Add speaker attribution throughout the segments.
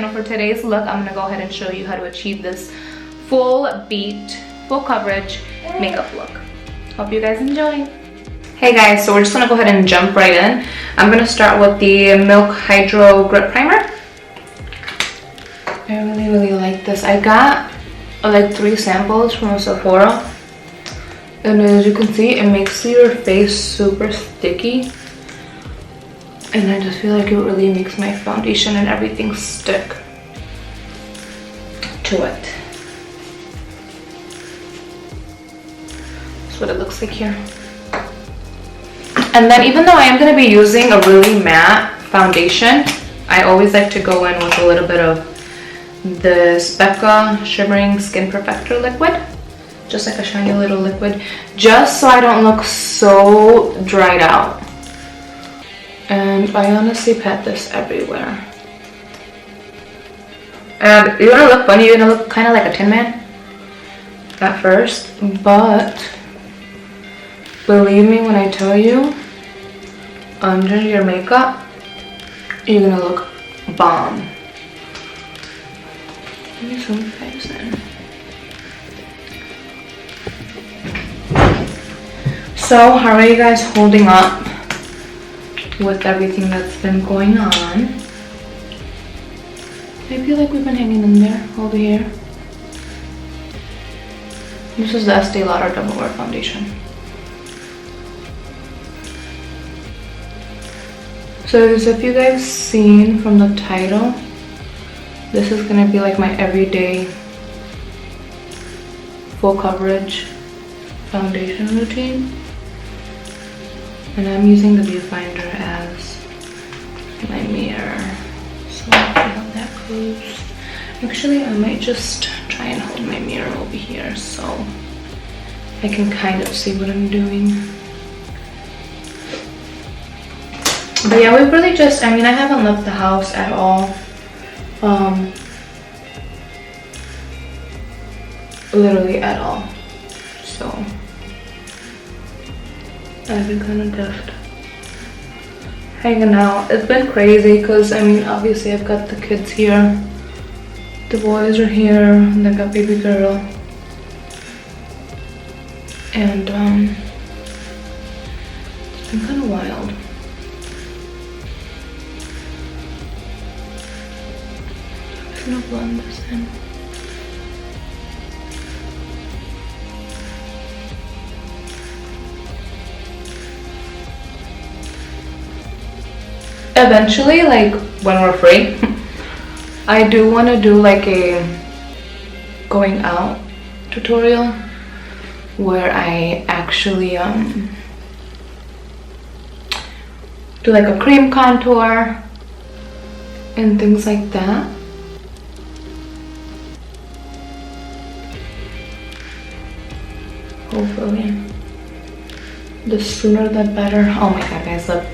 Speaker 1: channel. For today's look, I'm gonna go ahead and show you how to achieve this full beat, full coverage makeup look. Hope you guys enjoy. Hey guys, so we're just gonna go ahead and jump right in. I'm gonna start with the Milk Hydro Grip Primer. I really like this. I got like 3 samples from Sephora, and as you can see, it makes your face super sticky, and I just feel like it really makes my foundation and everything stick to it. That's what it looks like here. And then, even though I am going to be using a really matte foundation, I always like to go in with a little bit of this Becca Shimmering Skin Perfector liquid, just like a shiny little liquid, just so I don't look so dried out. And I honestly pat this everywhere. And you're gonna look funny, you're gonna look kind of like a Tin Man at first, but believe me when I tell you, under your makeup, you're gonna look bomb. Let me zoom you guys in. So, how are you guys holding up with everything that's been going on? I feel like we've been hanging in there over here. This is the Estee Lauder Double Wear Foundation. So, as if you guys seen from the title, this is gonna be like my everyday full coverage foundation routine. And I'm using the viewfinder as my mirror. So let's see how that goes. Actually, I might just try and hold my mirror over here so I can kind of see what I'm doing. But yeah, we've really just, I haven't left the house at all. Literally at all. So I've been kind of just hanging out. It's been crazy because obviously I've got the kids here, the boys are here, and I got baby girl, and it's been kind of wild. I'm gonna blend this in. Eventually, like when we're free, I do want to do like a going out tutorial where I actually do like a cream contour and things like that. Hopefully, the sooner the better. Oh my god, guys, look.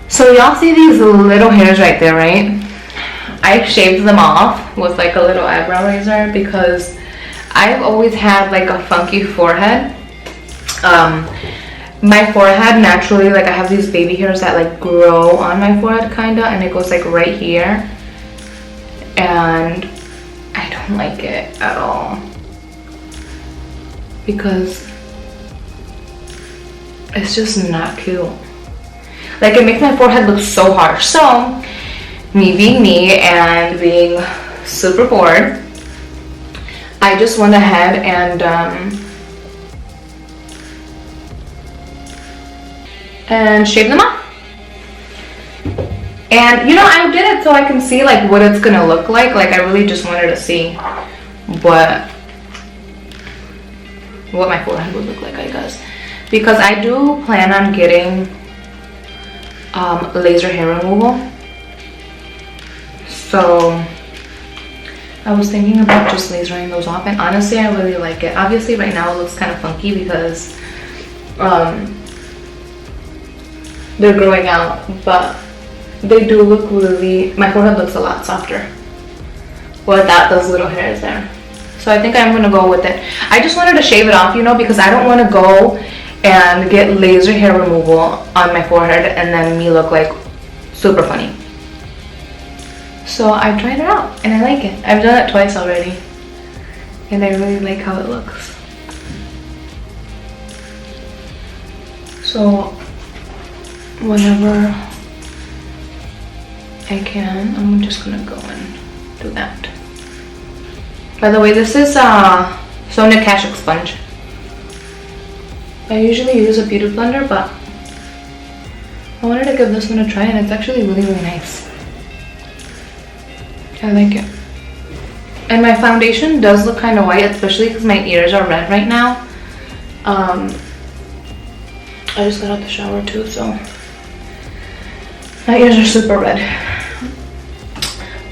Speaker 1: So y'all see these little hairs right there, right? I shaved them off with like a little eyebrow razor because I've always had like a funky forehead. My forehead naturally, like I have these baby hairs that like grow on my forehead kinda, and it goes like right here. And I don't like it at all because it's just not cute. Like, it makes my forehead look so harsh. So, me being me and being super bored, I just went ahead and shaved them off. And I did it so I can see like what it's gonna look like. Like, I really just wanted to see what my forehead would look like, I guess. Because I do plan on getting laser hair removal. So I was thinking about just lasering those off, and honestly I really like it. Obviously right now it looks kind of funky because they're growing out, but they do look really, my forehead looks a lot softer without those little hairs there. So I think I'm gonna go with it. I just wanted to shave it off, because I don't want to go and get laser hair removal on my forehead and then me look like super funny. So I tried it out and I like it. I've done it twice already and I really like how it looks. So whenever I can, I'm just gonna go and do that. By the way, this is Sonia Kashuk sponge. I usually use a beauty blender, but I wanted to give this one a try and it's actually really, really nice. I like it. And my foundation does look kind of white, especially because my ears are red right now. I just got out the shower too, so my ears are super red.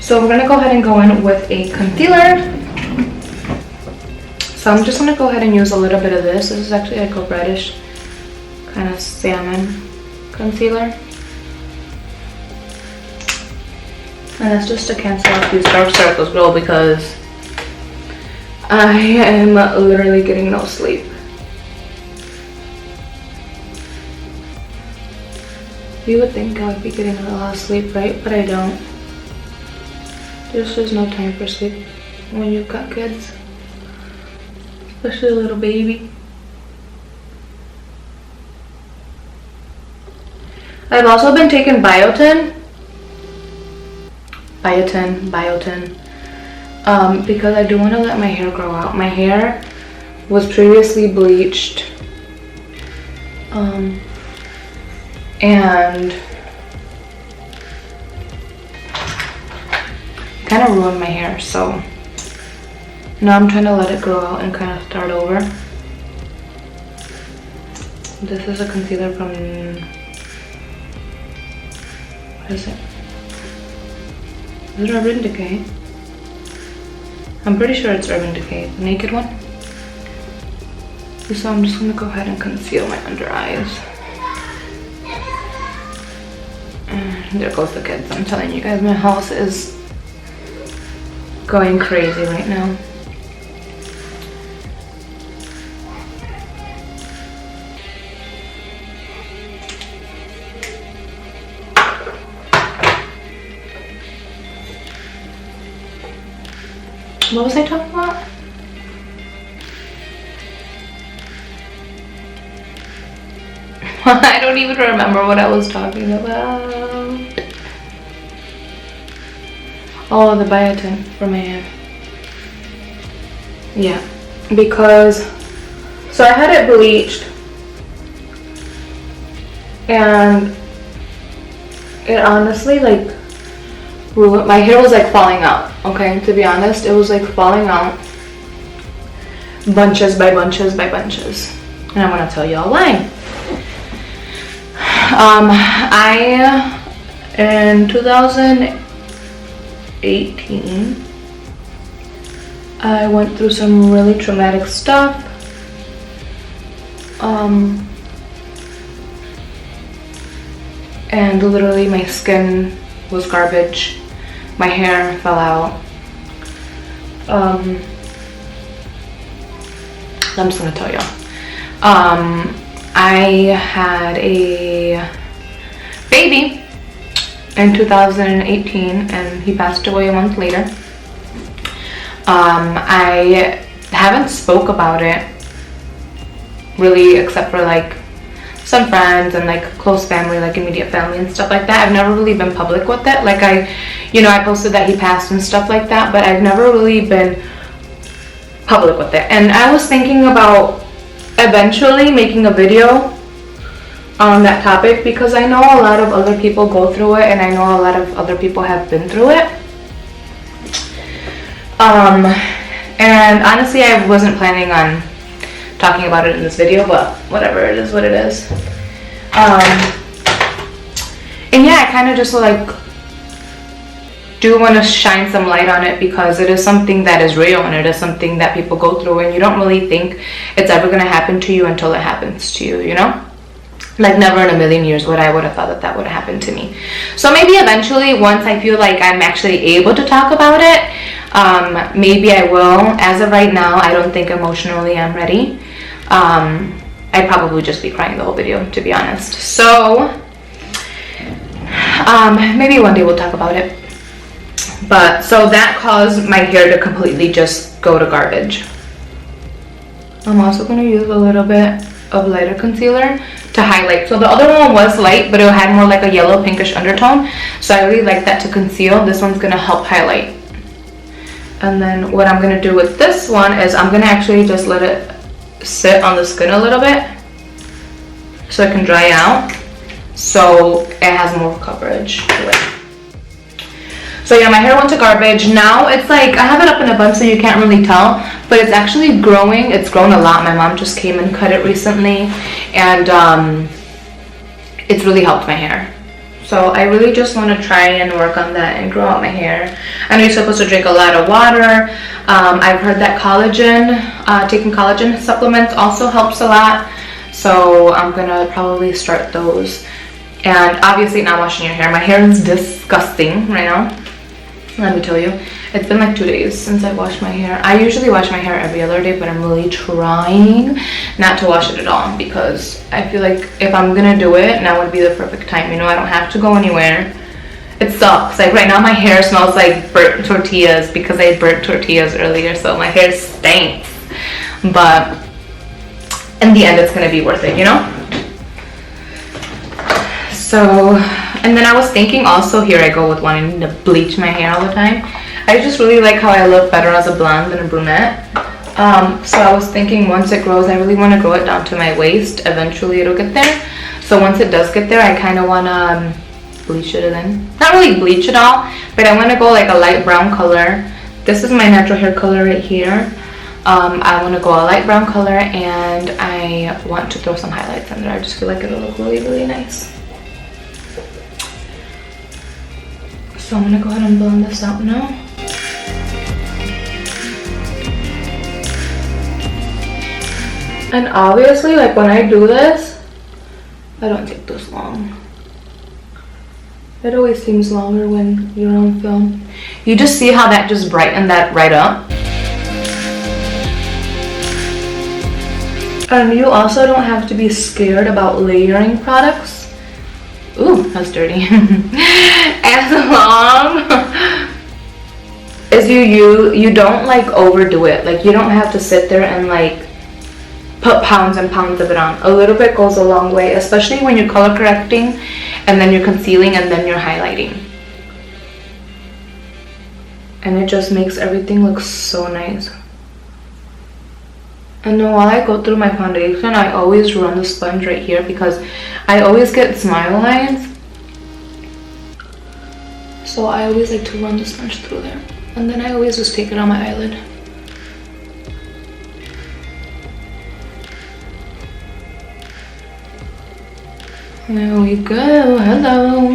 Speaker 1: So we're gonna go ahead and go in with a concealer. So I'm just gonna go ahead and use a little bit of this. This is actually like a reddish kind of salmon concealer. And that's just to cancel out these dark circles, girl, because I am literally getting no sleep. You would think I would be getting a lot of sleep, right? But I don't. There's just no time for sleep when you've got kids. Especially a little baby. I've also been taking biotin, because I do want to let my hair grow out. My hair was previously bleached, and kind of ruined my hair, so now I'm trying to let it grow out and kind of start over. This is a concealer from, what is it? Is it Urban Decay? I'm pretty sure it's Urban Decay, the naked one. So I'm just gonna go ahead and conceal my under eyes. And there goes the kids. I'm telling you guys, my house is going crazy right now. What was I talking about? I don't even remember what I was talking about. Oh, the biotin for my hair. Yeah, because so I had it bleached and it honestly like ruined. My hair was like falling out. Okay, to be honest, it was like falling out bunches by bunches by bunches, and I'm gonna tell y'all why. In 2018, I went through some really traumatic stuff. And literally my skin was garbage. My hair fell out. I'm just gonna tell y'all. I had a baby in 2018 and he passed away a month later. I haven't spoke about it really, except for like some friends and like close family, like immediate family and stuff like that. I've never really been public with it. Like I posted that he passed and stuff like that, but I've never really been public with it. And I was thinking about eventually making a video on that topic because I know a lot of other people go through it and I know a lot of other people have been through it. And honestly, I wasn't planning on talking about it in this video, but whatever, it is what it is. And yeah, I kind of just like do want to shine some light on it because it is something that is real and it is something that people go through and you don't really think it's ever going to happen to you until it happens to you, you know? Like never in a million years would I would have thought that would have happened to me. So maybe eventually, once I feel like I'm actually able to talk about it, maybe I will. As of right now, I don't think emotionally I'm ready. I'd probably just be crying the whole video, to be honest. So maybe one day we'll talk about it. But so that caused my hair to completely just go to garbage. I'm also going to use a little bit of lighter concealer to highlight. So the other one was light, but it had more like a yellow pinkish undertone. So I really like that to conceal. This one's going to help highlight. And then what I'm going to do with this one is I'm going to actually just let it sit on the skin a little bit so it can dry out, so it has more coverage to it. So yeah, my hair went to garbage. Now it's like, I have it up in a bun so you can't really tell, but it's actually growing. It's grown a lot. My mom just came and cut it recently, and it's really helped my hair. So I really just want to try and work on that and grow out my hair. I know you're supposed to drink a lot of water. I've heard that taking collagen supplements also helps a lot. So I'm gonna probably start those. And obviously not washing your hair. My hair is disgusting right now. Let me tell you, it's been like 2 days since I washed my hair. I usually wash my hair every other day, but I'm really trying not to wash it at all, because I feel like if I'm gonna do it, now would be the perfect time. You know, I don't have to go anywhere. It sucks. Like right now my hair smells like burnt tortillas because I burnt tortillas earlier, so my hair stinks. But in the end, it's gonna be worth it, you know? So, and then I was thinking also, here I go with wanting to bleach my hair all the time. I just really like how I look better as a blonde than a brunette. So I was thinking once it grows, I really want to grow it down to my waist. Eventually it'll get there. So once it does get there, I kind of want to bleach it in. Not really bleach it all, but I want to go like a light brown color. This is my natural hair color right here. I want to go a light brown color, and I want to throw some highlights in there. I just feel like it'll look really, really nice. So I'm gonna go ahead and blend this out now. And obviously, like when I do this, I don't take this long. It always seems longer when you're on film. You just see how that just brightened that right up. And you also don't have to be scared about layering products. Ooh, that's dirty. As long as you don't like overdo it. Like you don't have to sit there and like put pounds and pounds of it on. A little bit goes a long way, especially when you're color correcting and then you're concealing and then you're highlighting. And it just makes everything look so nice. And then while I go through my foundation, I always run the sponge right here because I always get smile lines. So I always like to run the sponge through there. And then I always just take it on my eyelid. There we go, hello.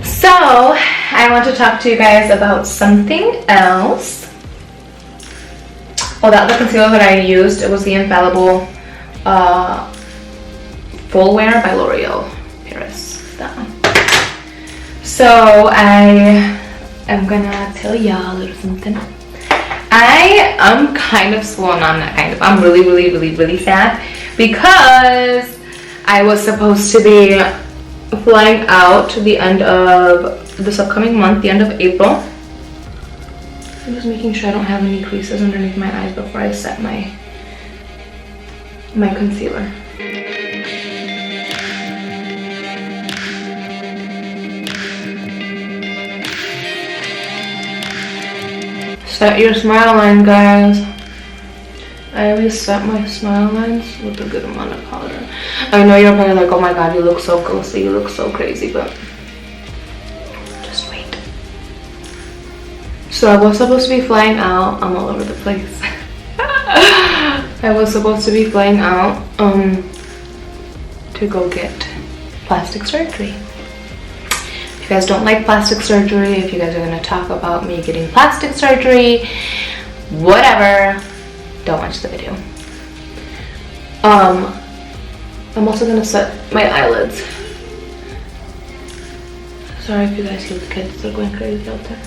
Speaker 1: So, I want to talk to you guys about something else. Oh, that the concealer that I used, it was the Infallible Full Wear by L'Oreal Paris. That one. So I am gonna tell y'all a little something. I am kind of, well, no, I'm not kind of, I'm really, really, really, really sad because I was supposed to be flying out to the end of this upcoming month, the end of April. I'm just making sure I don't have any creases underneath my eyes before I set my concealer. Set your smile line, guys. I always set my smile lines with a good amount of powder. I know you're probably like, oh my god, you look so ghostly, you look so crazy, but just wait. So I was supposed to be flying out. I'm all over the place. I was supposed to be flying out to go get plastic surgery. If you guys don't like plastic surgery, if you guys are going to talk about me getting plastic surgery, whatever, don't watch the video. I'm also going to set my eyelids. Sorry if you guys hear the kids, they're going crazy out there.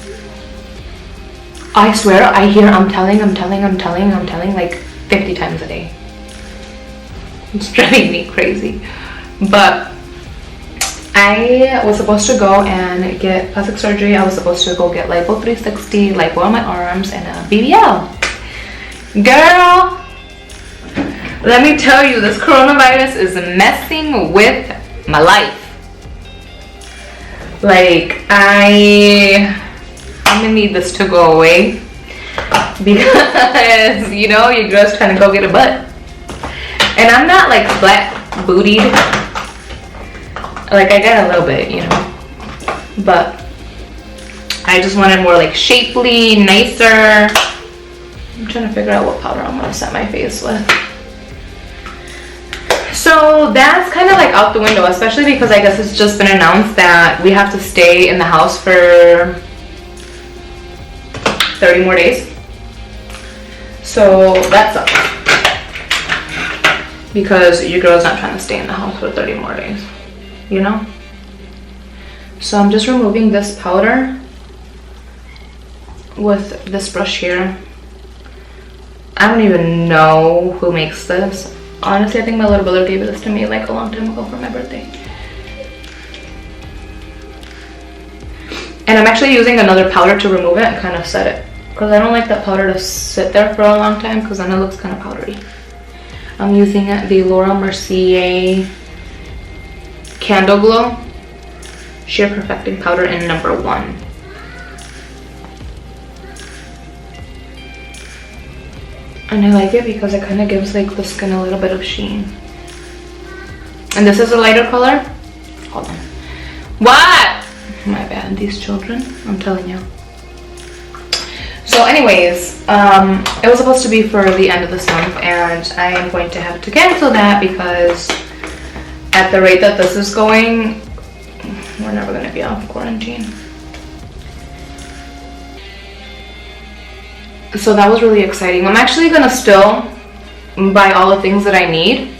Speaker 1: I swear, I hear I'm telling like 50 times a day. It's driving me crazy. But I was supposed to go and get plastic surgery. I was supposed to go get lipo 360, lipo on my arms, and a BBL. Girl, let me tell you, this coronavirus is messing with my life. Like, I'm gonna need this to go away because, you know, your girl's trying to go get a butt. And I'm not like flat bootied. Like, I got a little bit, you know, but I just wanted more like shapely, nicer. I'm trying to figure out what powder I'm gonna set my face with. So that's kind of like out the window, especially because I guess it's just been announced that we have to stay in the house for 30 more days. So that sucks, because your girl's not trying to stay in the house for 30 more days, you know? So I'm just removing this powder with this brush here. I don't even know who makes this. Honestly, I think my little brother gave this to me like a long time ago for my birthday. And I'm actually using another powder to remove it and kind of set it, because I don't like that powder to sit there for a long time, because then it looks kind of powdery. I'm using the Laura Mercier Candle Glow Sheer Perfecting Powder in number 1. And I like it because it kind of gives like the skin a little bit of sheen. And this is a lighter color. Hold on. What? My bad, these children, I'm telling you. So anyways, it was supposed to be for the end of this month, and I am going to have to cancel that because at the rate that this is going, we're never going to be off quarantine. So that was really exciting. I'm actually gonna still buy all the things that I need.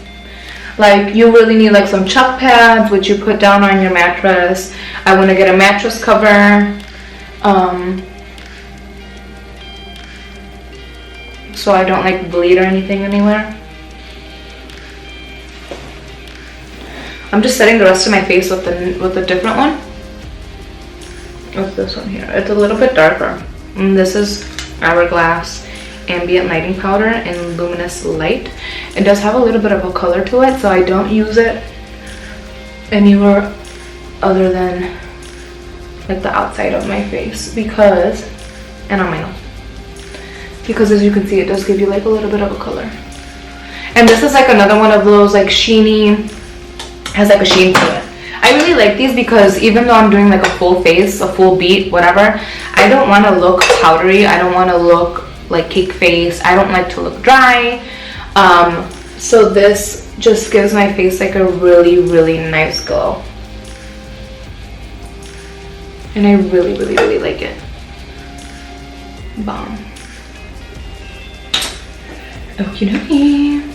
Speaker 1: Like, you really need like some chuck pads, which you put down on your mattress. I want to get a mattress cover, so I don't like bleed or anything anywhere. I'm just setting the rest of my face with a different one. What's this one here? It's a little bit darker. And this is Hourglass Ambient Lighting Powder in Luminous Light. It does have a little bit of a color to it, so I don't use it anywhere other than like the outside of my face, because, and on my nose, because as you can see, it does give you like a little bit of a color. And this is like another one of those like sheeny, has like a sheen to it. I really like these because even though I'm doing like a full face, a full beat, whatever, I don't want to look powdery. I don't want to look like cake face. I don't like to look dry. So this just gives my face like a really, really nice glow. And I really, really, really like it. Bomb. Okie dokie.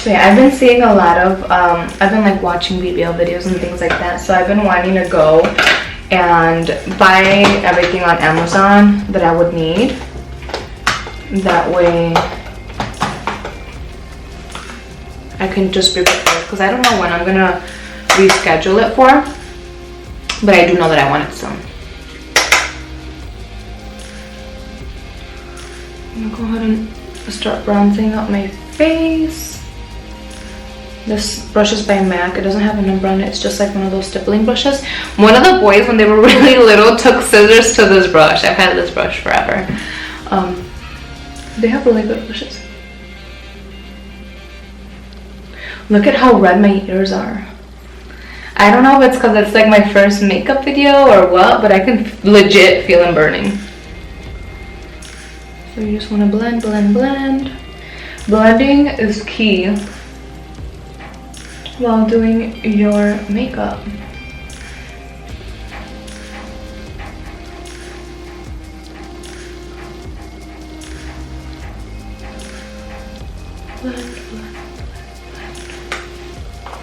Speaker 1: So yeah, I've been seeing a lot of, I've been like watching BBL videos and things like that, so I've been wanting to go and buy everything on Amazon that I would need. That way I can just be prepared, because I don't know when I'm gonna reschedule it for, but I do know that I want it soon. I'm gonna go ahead and start bronzing up my face. This brush is by MAC. It doesn't have a number on it. It's just like one of those stippling brushes. One of the boys, when they were really little, took scissors to this brush. I've had this brush forever. They have really good brushes. Look at how red my ears are. I don't know if it's because it's like my first makeup video or what, but I can legit feel them burning. So you just want to blend, blend, blend. Blending is key while doing your makeup. Blend, blend, blend,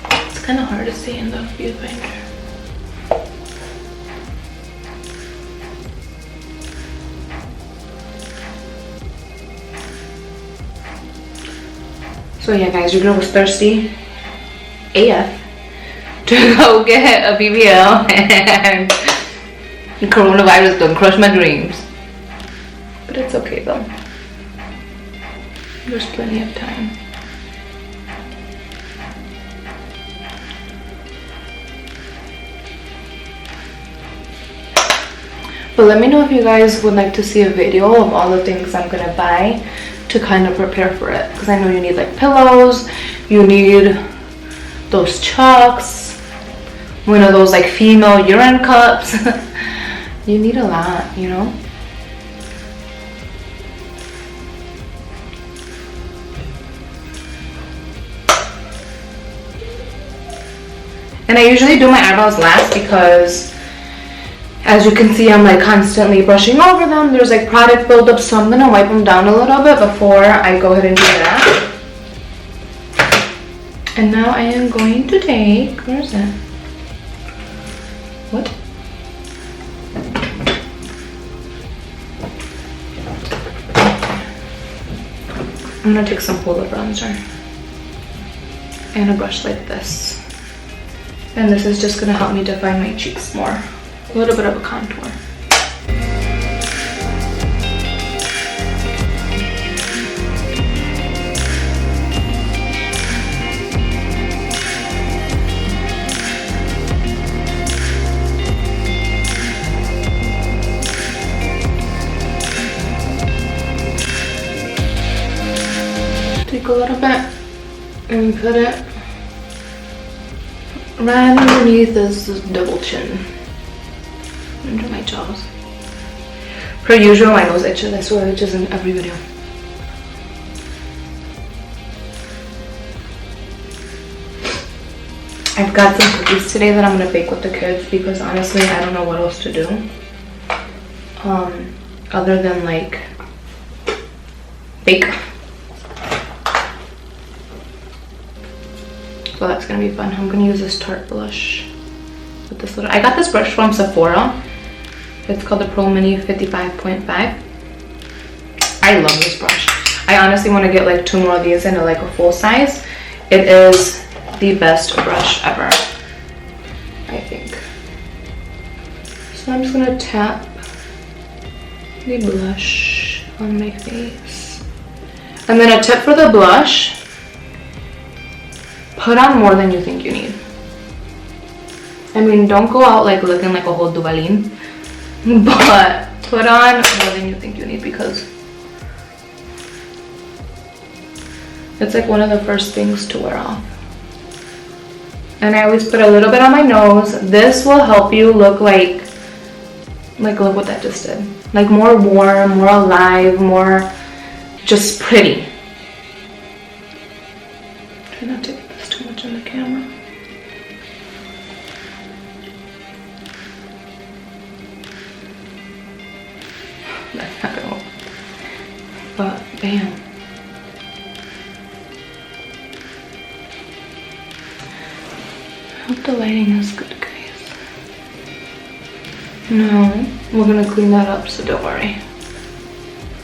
Speaker 1: blend. It's kind of hard to see in the viewfinder. So yeah guys, your girl was thirsty. AF to go get a BBL, and coronavirus done crushed my dreams. But it's okay though. There's plenty of time. But let me know if you guys would like to see a video of all the things I'm gonna buy to kind of prepare for it, because I know you need like pillows, you need those chucks, one of those like female urine cups. You need a lot, you know. And I usually do my eyebrows last because, as you can see, I'm like constantly brushing over them. There's like product buildup, so I'm gonna wipe them down a little bit before I go ahead and do that. And now I am going to take, where is it? What? I'm gonna take some Polar bronzer and a brush like this. And this is just gonna help me define my cheeks more. A little bit of a contour. Take a little bit and put it right underneath this double chin, under my jaws. Per usual, my nose itches. I swear it itches in every video. I've got some cookies today that I'm gonna bake with the kids because honestly, I don't know what else to do. Other than like bake. So that's gonna be fun. I'm gonna use this Tarte blush with this little. I got this brush from Sephora. It's called the Pro Mini 55.5. I love this brush. I honestly want to get like 2 more of these in like a full size. It is the best brush ever, I think. So I'm just gonna tap the blush on my face. And then a tip for the blush. Put on more than you think you need. I mean, don't go out like looking like a whole Duvalin, but put on more than you think you need because it's like one of the first things to wear off. And I always put a little bit on my nose. This will help you look like look what that just did. Like more warm, more alive, more just pretty. Try not to get this too much on the camera. That's not gonna work. But bam. I hope the lighting is good, guys. No, we're gonna clean that up, so don't worry.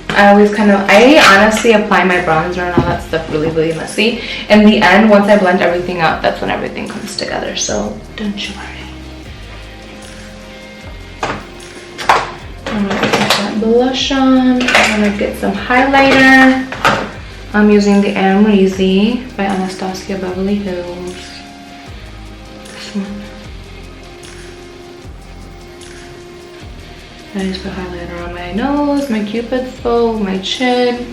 Speaker 1: I honestly apply my bronzer and all that stuff really, really messy. In the end, once I blend everything out, that's when everything comes together, so don't you worry. I'm gonna get that blush on. I'm gonna get some highlighter. I'm using the Amrezy by Anastasia Beverly Hills. This one. I use the highlighter on my nose, my cupid's bow, my chin.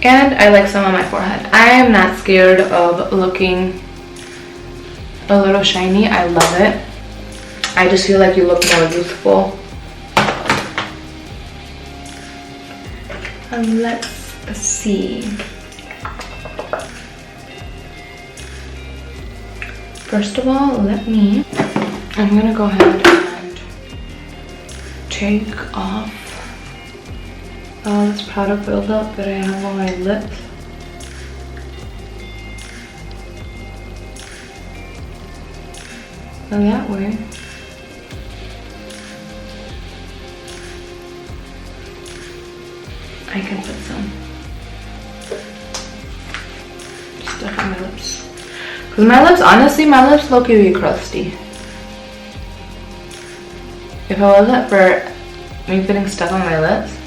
Speaker 1: And I like some on my forehead. I am not scared of looking a little shiny. I love it. I just feel like you look more youthful. And let's see. First of all, I'm gonna go ahead and take off all this product buildup that I have on my lips. And that way, I can put some on my lips. Because my lips, honestly, my lips look really crusty. If it wasn't for me getting stuff on my lips,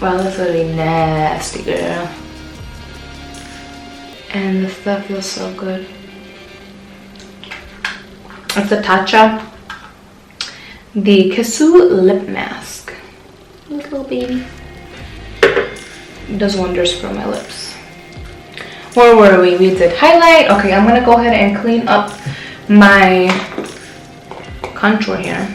Speaker 1: my lips would be nasty, girl. And this stuff feels so good. It's a Tatcha, the Kissu lip mask. This little baby. It does wonders for my lips. Where were we? We did highlight. Okay, I'm gonna go ahead and clean up my contour here.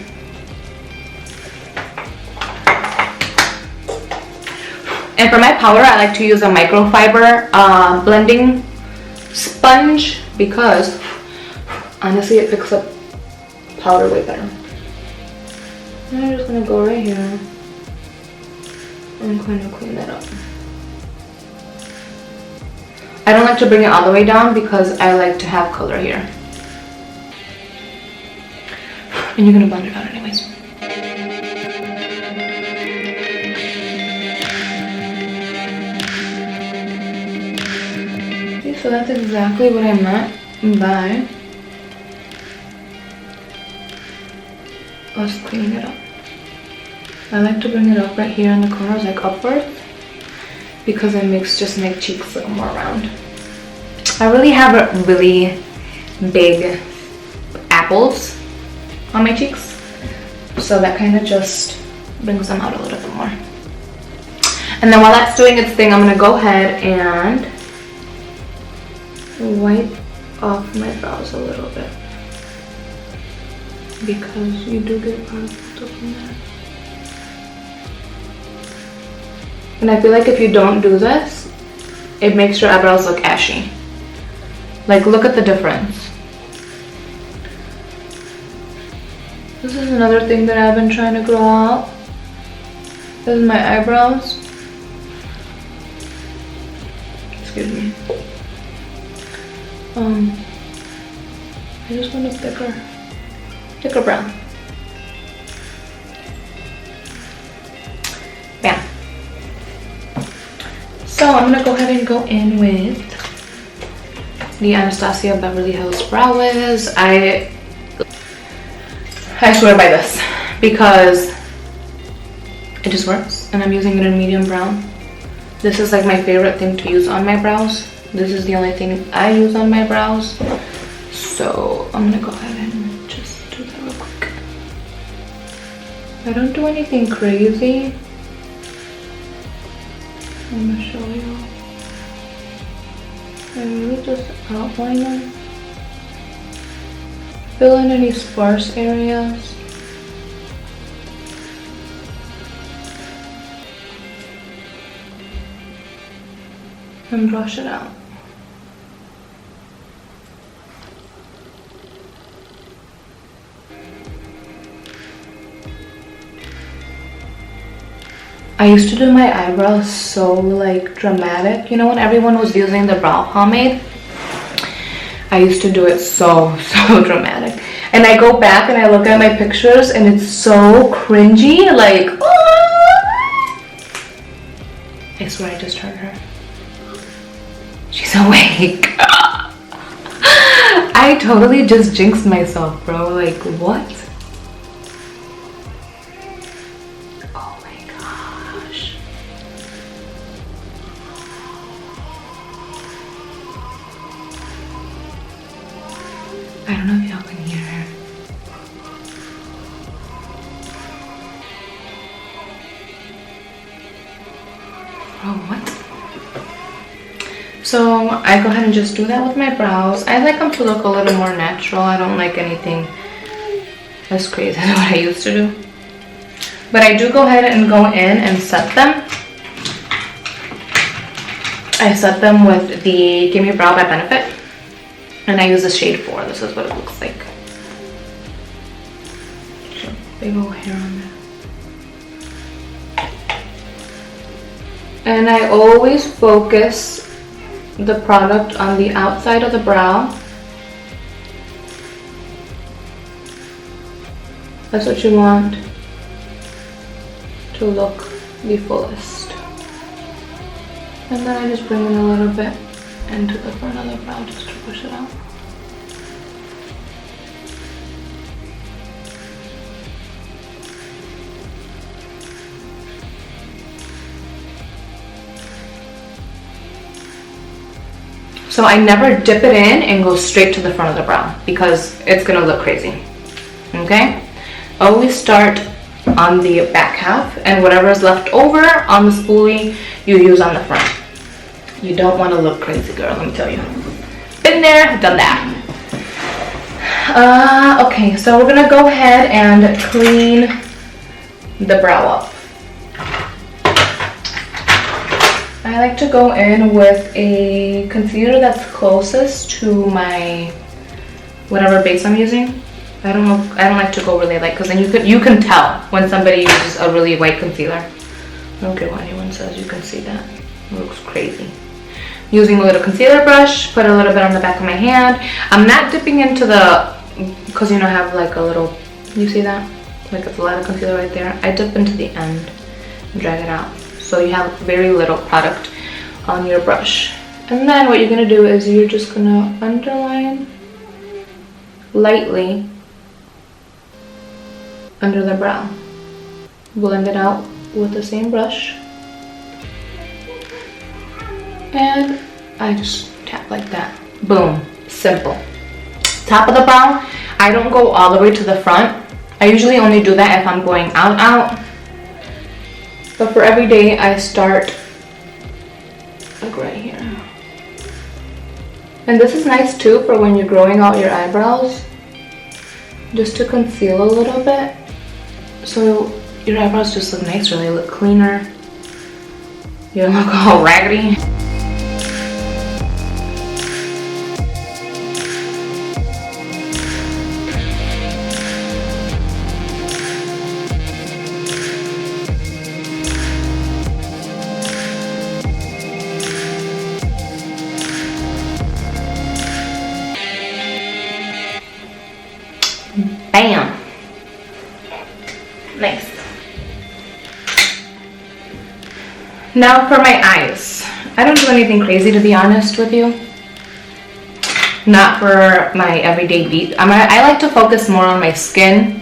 Speaker 1: And for my powder, I like to use a microfiber blending sponge because honestly it picks up powder way better. And I'm just gonna go right here and kind of clean that up. I don't like to bring it all the way down because I like to have color here. And you're gonna blend it out anyways. See, so that's exactly what I meant by us cleaning it up. I like to bring it up right here in the corners, like upwards, because it makes just my cheeks look more round. I really have really big apples on my cheeks, so that kind of just brings them out a little bit more. And then while that's doing its thing, I'm gonna go ahead and wipe off my brows a little bit because you do get product up in there. And I feel like if you don't do this, it makes your eyebrows look ashy. Like, look at the difference. This is another thing that I've been trying to grow out. This is my eyebrows. Excuse me. I just want a thicker brown. Bam. So I'm gonna go ahead and go in with the Anastasia Beverly Hills Brow Wiz. I swear by this because it just works, and I'm using it in medium brown. This is like my favorite thing to use on my brows. This is the only thing I use on my brows. So I'm gonna go ahead and just do that real quick. I don't do anything crazy. I'm gonna show you. I really just outline them. Fill in any sparse areas. And brush it out. I used to do my eyebrows so like dramatic. You know when everyone was using the brow pomade? I used to do it so dramatic. And I go back and I look at my pictures and it's so cringy, like, oh! I swear I just heard her. She's awake. I totally just jinxed myself, bro. Like, what? Oh my gosh. I don't know if y'all can hear her. Bro, what? So I go ahead and just do that with my brows. I like them to look a little more natural. I don't like anything as crazy as what I used to do. But I do go ahead and go in and set them. I set them with the Gimme Brow by Benefit. And I use the shade 4. This is what it looks like. Big old hair on there. And I always focus the product on the outside of the brow. That's what you want to look the fullest. And then I just bring in a little bit into the front of the brow just to push it out. So I never dip it in and go straight to the front of the brow because it's gonna look crazy, okay? Always start on the back half, and whatever is left over on the spoolie, you use on the front. You don't wanna look crazy, girl, let me tell you. Been there, done that. Okay, so we're gonna go ahead and clean the brow up. I like to go in with a concealer that's closest to my whatever base I'm using. I don't like to go really light because then you can tell when somebody uses a really white concealer. I don't care what anyone says, you can see that. It looks crazy. Using a little concealer brush, put a little bit on the back of my hand. I'm not dipping into the, because you know I have like a little, you see that? Like it's a lot of concealer right there. I dip into the end and drag it out. So you have very little product on your brush. And then what you're gonna do is you're just gonna underline lightly under the brow. Blend it out with the same brush. And I just tap like that. Boom, simple. Top of the brow, I don't go all the way to the front. I usually only do that if I'm going out. But for every day, I start like right here. And this is nice too for when you're growing out your eyebrows, just to conceal a little bit. So your eyebrows just look nicer, they look cleaner. You don't look all raggedy. Bam! Nice. Now for my eyes. I don't do anything crazy, to be honest with you. Not for my everyday beat. I like to focus more on my skin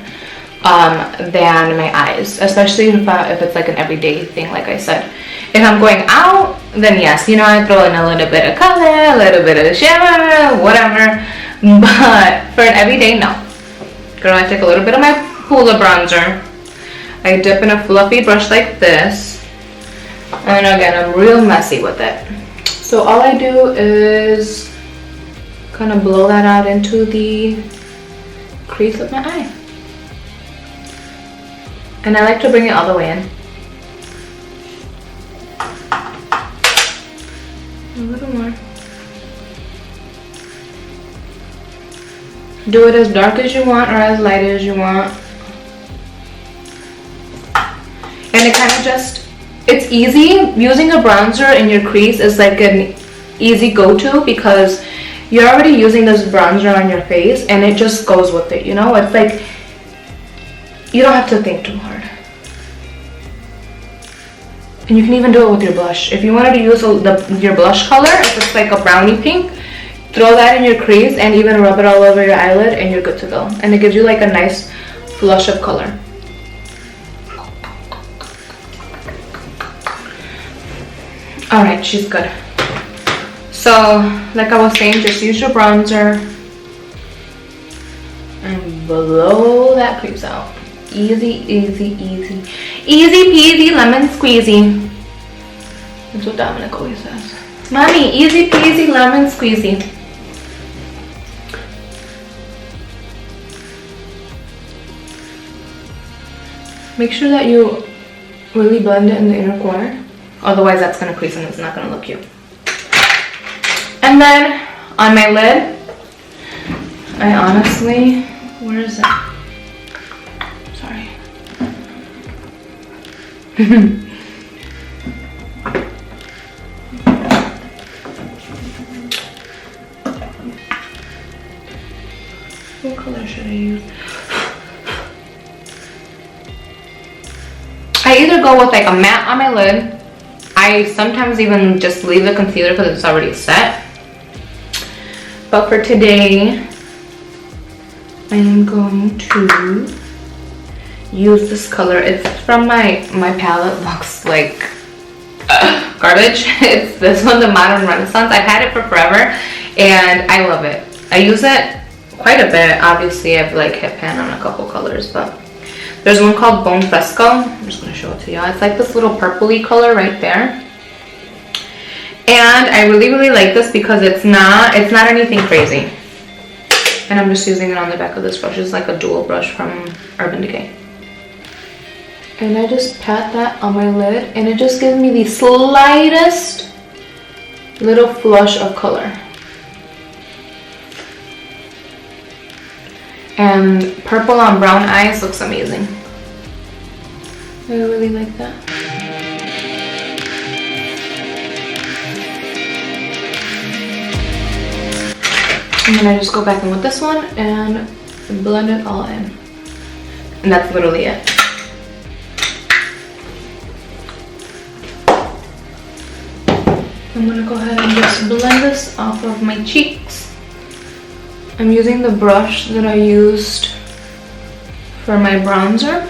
Speaker 1: than my eyes, especially if it's like an everyday thing, like I said. If I'm going out, then yes, you know, I throw in a little bit of color, a little bit of shimmer, whatever. But for an everyday, no. Girl, I take a little bit of my Hoola bronzer. I dip in a fluffy brush like this. And again, I'm real messy with it. So all I do is kind of blow that out into the crease of my eye. And I like to bring it all the way in. A little more. Do it as dark as you want or as light as you want. And it kind of just, it's easy. Using a bronzer in your crease is like an easy go-to because you're already using this bronzer on your face and it just goes with it, you know? It's like, you don't have to think too hard. And you can even do it with your blush. If you wanted to use your blush color, if it's like a brownie pink, throw that in your crease and even rub it all over your eyelid and you're good to go. And it gives you like a nice flush of color. Alright, she's good. So, like I was saying, just use your bronzer and blow that crease out. Easy, easy, easy. Easy peasy lemon squeezy. That's what Dominic always says. Mommy, easy peasy lemon squeezy. Make sure that you really blend it in the inner corner. Otherwise that's going to crease and it's not going to look cute. And then on my lid, I honestly, where is it? Sorry. What color should I use? I either go with like a matte on my lid. I sometimes even just leave the concealer because it's already set. But for today, I am going to use this color. It's from my palette. Looks like garbage. It's this one, the Modern Renaissance. I've had it for forever and I love it. I use it quite a bit. Obviously I've like hit pan on a couple colors, but there's one called Bone Fresco. I'm just gonna show it to y'all. It's like this little purpley color right there. And I really like this because it's not anything crazy. And I'm just using it on the back of this brush. It's like a dual brush from Urban Decay. And I just pat that on my lid and it just gives me the slightest little flush of color. And purple on brown eyes looks amazing. I really like that. And then I just go back in with this one and blend it all in. And that's literally it. I'm gonna go ahead and just blend this off of my cheeks. I'm using the brush that I used for my bronzer.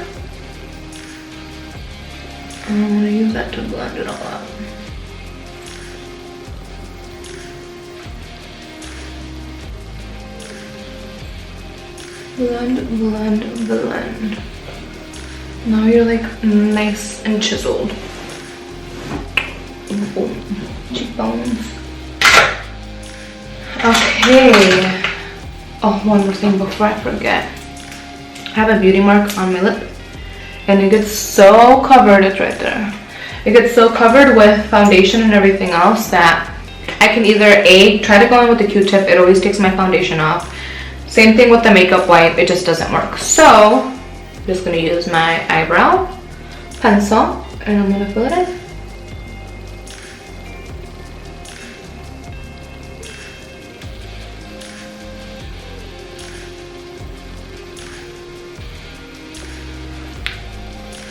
Speaker 1: And I'm gonna use that to blend it all out. Blend, blend, blend. Now you're like nice and chiseled. Boom. Cheekbones. Okay. Oh, one more thing before I forget. I have a beauty mark on my lip and it gets so covered, it's right there. It gets so covered with foundation and everything else that I can either try to go in with the Q-tip, it always takes my foundation off. Same thing with the makeup wipe, it just doesn't work. So, I'm just gonna use my eyebrow pencil and I'm gonna fill it in.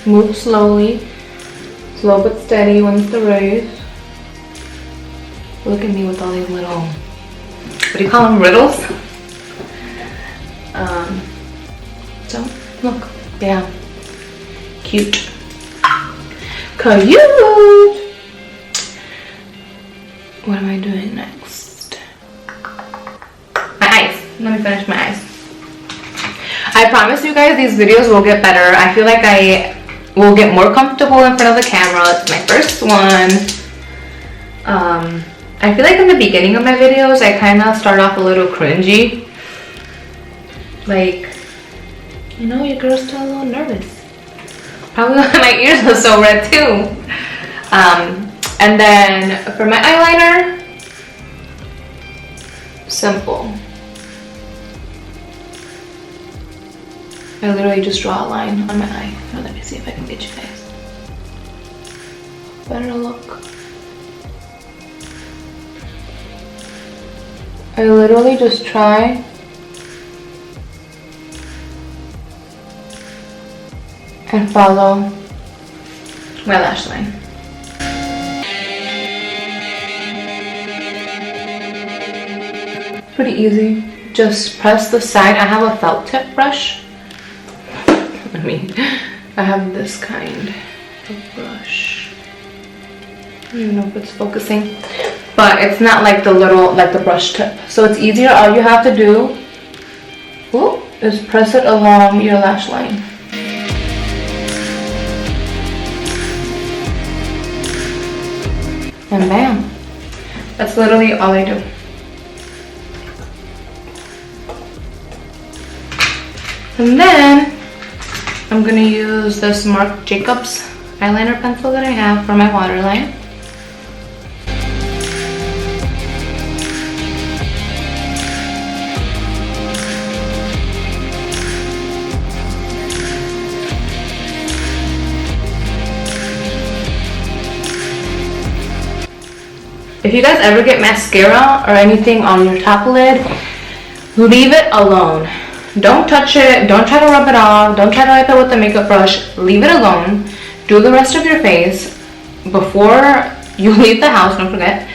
Speaker 1: Move slowly, slow but steady wins the race. Look at me with all these little, what do you call them, riddles? So, look, yeah, cute. Cute! What am I doing next? My eyes, let me finish my eyes. I promise you guys these videos will get better. I feel like I will get more comfortable in front of the camera. It's my first one. I feel like in the beginning of my videos, I kind of start off a little cringy. Like, you know, your girl's still a little nervous. Probably why my ears are so red too. And then for my eyeliner, simple. I literally just draw a line on my eye. Now let me see if I can get you guys better look. I literally just try and follow my lash line. Pretty easy. Just press the side. I have a felt tip brush. I have this kind of brush. I don't even know if it's focusing, but it's not like the little, like the brush tip. So it's easier. All you have to do is press it along your lash line. And bam. That's literally all I do. And then I'm gonna use this Marc Jacobs eyeliner pencil that I have for my waterline. If you guys ever get mascara or anything on your top lid, leave it alone. Don't touch it, don't try to rub it off, don't try to wipe it with the makeup brush, leave it alone. Do the rest of your face before you leave the house, don't forget.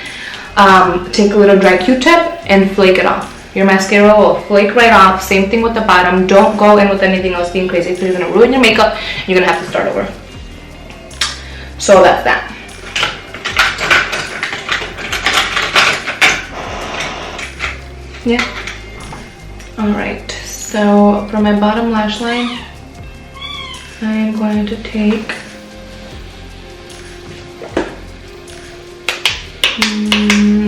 Speaker 1: take a little dry Q-tip and flake it off. Your mascara will flake right off. Same thing with the bottom. Don't go in with anything else being crazy because you're going to ruin your makeup. You're going to have to start over. So that's that. Yeah. Alright, so for my bottom lash line, I'm going to take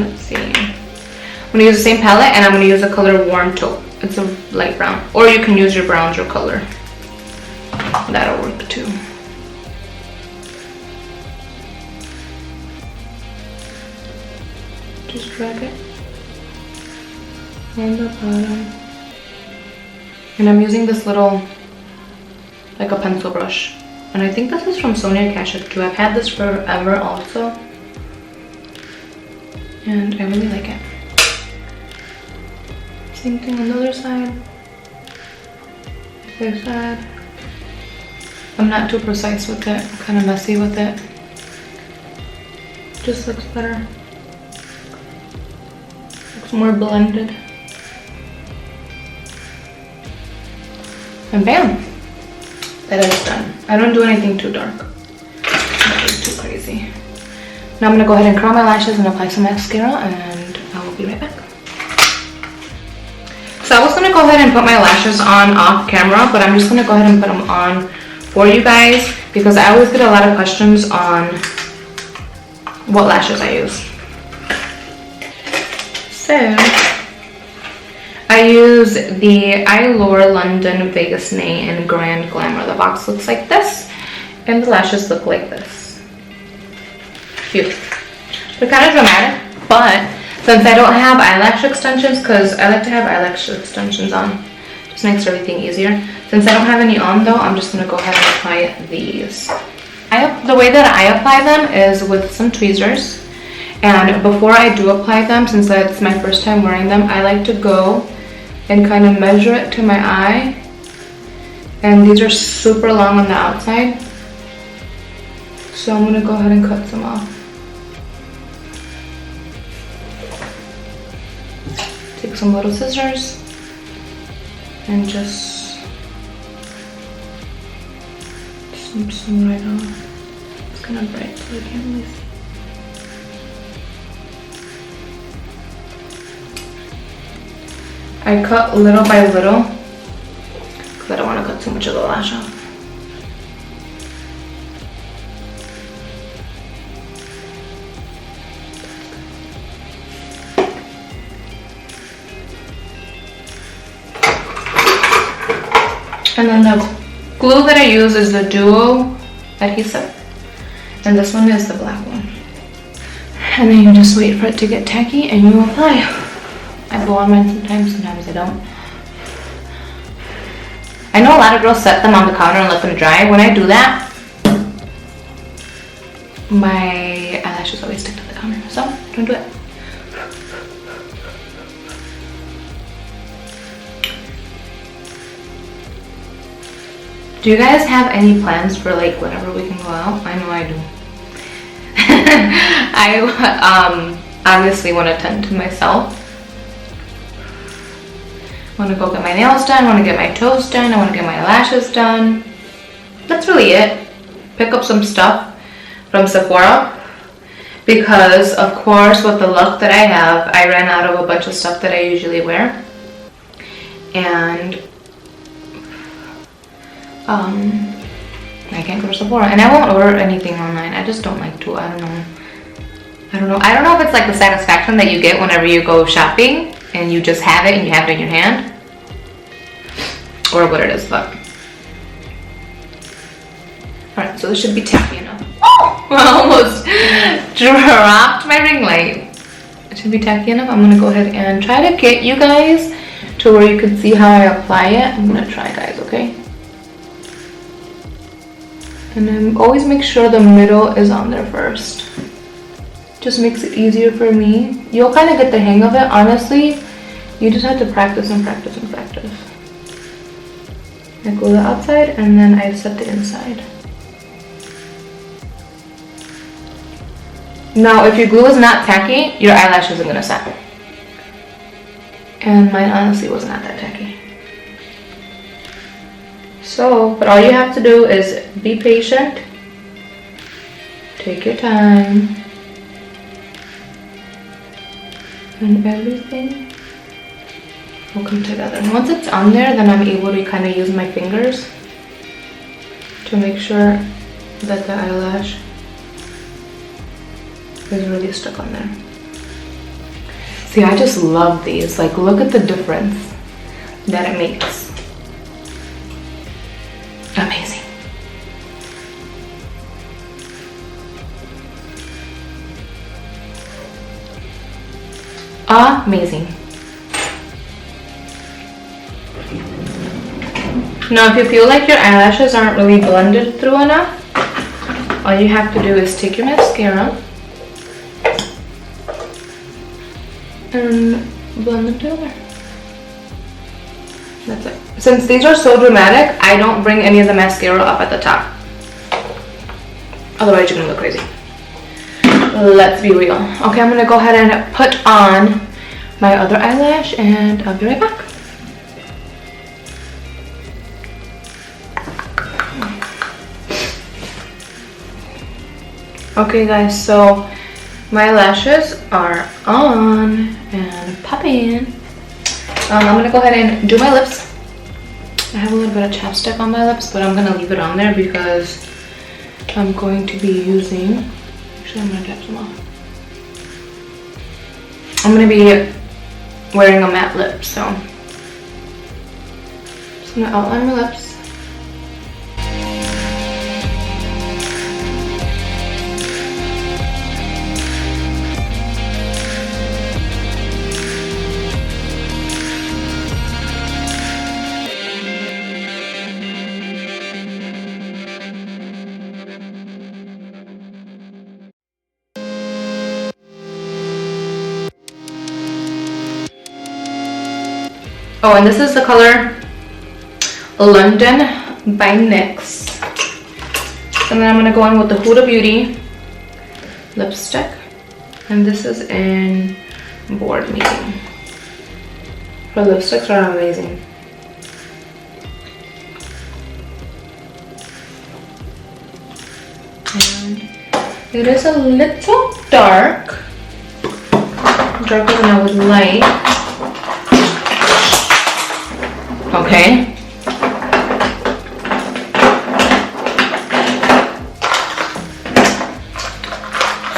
Speaker 1: let's see. I'm going to use the same palette and I'm going to use the color Warm Taupe. It's a light brown. Or you can use your bronzer color. That'll work too. Just drag it on the bottom. And I'm using this little, like a pencil brush. And I think this is from Sonia Kashuk too. I've had this forever also. And I really like it. Same thing on the other side. Other side. I'm not too precise with it. I'm kind of messy with it. Just looks better. Looks more blended. And bam! That is done. I don't do anything too dark. Nothing too crazy. Now I'm going to go ahead and curl my lashes and apply some mascara and I will be right back. So I was going to go ahead and put my lashes on off camera, but I'm just going to go ahead and put them on for you guys because I always get a lot of questions on what lashes I use. So I use the Allure London Vegas Nay in Grand Glamour. The box looks like this and the lashes look like this. Cute. They're kind of dramatic, but since I don't have eyelash extensions, because I like to have eyelash extensions on, just makes everything easier. Since I don't have any on though, I'm just going to go ahead and apply these. The way that I apply them is with some tweezers. And before I do apply them, since it's my first time wearing them, I like to go and kind of measure it to my eye. And these are super long on the outside. So I'm going to go ahead and cut some off. Take some little scissors and just snip some right off. It's kind of bright so I can't really see. I cut little by little because I don't want to cut too much of the lash off. And then the glue that I use is the Duo adhesive. And this one is the black one. And then you just wait for it to get tacky and you apply. I blow on mine sometimes I don't. I know a lot of girls set them on the counter and let them dry. When I do that, my eyelashes always stick to the counter, so don't do it. Do you guys have any plans for like whenever we can go out? I know I do. I obviously want to tend to myself. I want to go get my nails done, I want to get my toes done, I want to get my lashes done. That's really it. Pick up some stuff from Sephora because of course with the look that I have, I ran out of a bunch of stuff that I usually wear. And I can't go to Sephora and I won't order anything online. I just don't like to. I don't know if it's like the satisfaction that you get whenever you go shopping and you just have it and you have it in your hand, or what it is, but alright, so this should be tacky enough. Oh, I almost dropped my ring light. It should be tacky enough. I'm gonna go ahead and try to get you guys to where you can see how I apply it. I'm gonna try, guys, okay? And then always make sure the middle is on there first. Just makes it easier for me. You'll kind of get the hang of it, honestly. You just have to practice and practice and practice. I go the outside and then I set the inside. Now, if your glue is not tacky, your eyelash isn't gonna set. And mine honestly was not that tacky. So, but all you have to do is be patient. Take your time. And everything will come together. And once it's on there, then I'm able to kind of use my fingers to make sure that the eyelash is really stuck on there. See, I just love these. Like, look at the difference that it makes. Amazing. Amazing. Now, if you feel like your eyelashes aren't really blended through enough, all you have to do is take your mascara and blend them together. That's it. Since these are so dramatic, I don't bring any of the mascara up at the top. Otherwise, you're gonna look crazy. Let's be real. Okay, I'm gonna go ahead and put on my other eyelash and I'll be right back. Okay guys, so my lashes are on and popping. I'm gonna go ahead and do my lips. I have a little bit of chapstick on my lips, but I'm gonna leave it on there because I'm going to be using, actually I'm gonna tap some off. I'm gonna be wearing a matte lip, so I'm just gonna outline my lips. Oh, and this is the color London by NYX. And then I'm gonna go in with the Huda Beauty lipstick. And this is in Board Meeting. Her lipsticks are amazing. And it is a little dark. Darker than I would like. Okay.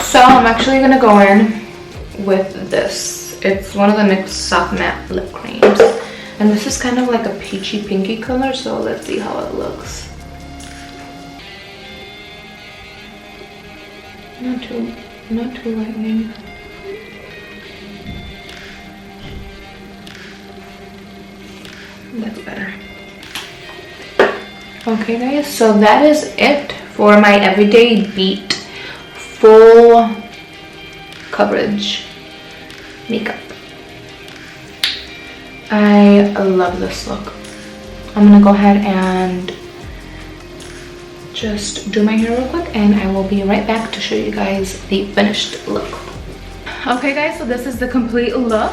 Speaker 1: So I'm actually gonna go in with this. It's one of the NYX Soft Matte Lip Creams. And this is kind of like a peachy pinky color, so let's see how it looks. Not too lightning. That's better. Okay guys, so that is it for my Everyday Beat full coverage makeup. I love this look. I'm gonna go ahead and just do my hair real quick and I will be right back to show you guys the finished look. Okay guys, so this is the complete look.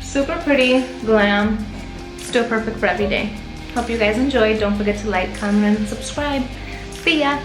Speaker 1: Super pretty, glam, still perfect for every day. Hope you guys enjoyed. Don't forget to like, comment, and subscribe. See ya!